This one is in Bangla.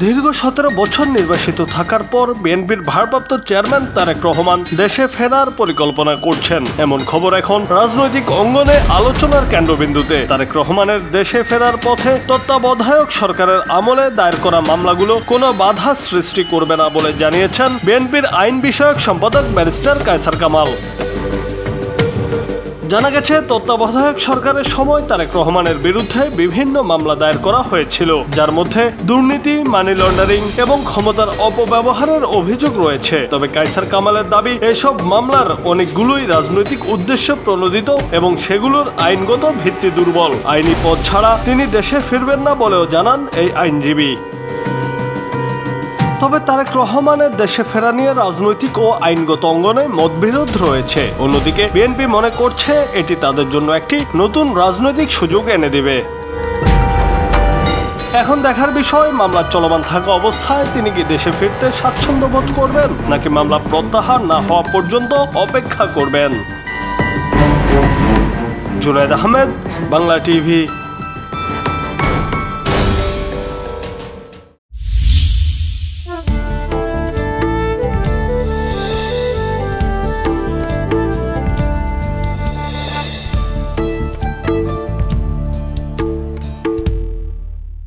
দীর্ঘ 17 বছর নির্বাসিত থাকার পর বিএনপির ভারপ্রাপ্ত চেয়ারম্যান তারেক রহমান দেশে ফেরার পরিকল্পনা করছেন। এমন খবর এখন রাজনৈতিক অঙ্গনে আলোচনার কেন্দ্রবিন্দুতে। তারেক রহমানের দেশে ফেরার পথে তত্ত্বাবধায়ক সরকারের আমলে দায়ের করা মামলাগুলো কোনো বাধা সৃষ্টি করবে না বলে জানিয়েছেন বিএনপির আইন বিষয়ক সম্পাদক ব্যারিস্টার কায়সার কামাল। জানা গেছে, তত্ত্বাবধায়ক সরকারের সময় তারেক রহমানের বিরুদ্ধে বিভিন্ন মামলা দায়ের করা হয়েছিল, যার মধ্যে দুর্নীতি, মানি লন্ডারিং এবং ক্ষমতার অপব্যবহারের অভিযোগ রয়েছে। তবে কায়সার কামালের দাবি, এসব মামলার অনেকগুলোই রাজনৈতিক উদ্দেশ্য প্রণোদিত এবং সেগুলোর আইনগত ভিত্তি দুর্বল। আইনি পথ ছাড়া তিনি দেশে ফিরবেন না বলেও জানান এই আইনজীবী। তবে তারেক রহমানের দেশে ফেরা নিয়ে রাজনৈতিক ও আইনগত অঙ্গনে মতবিরোধ রয়েছে। অন্যদিকে বিএনপি মনে করছে এটি তাদের জন্য একটি নতুন রাজনৈতিক সুযোগ এনে দেবে। এখন দেখার বিষয়, মামলা চলমান থাকা অবস্থায় তিনি কি দেশে ফিরতে স্বাচ্ছন্দ্য বোধ করবেন, নাকি মামলা প্রত্যাহার না হওয়া পর্যন্ত অপেক্ষা করবেন। জুনায়েদ আহমেদ, বাংলা টিভি।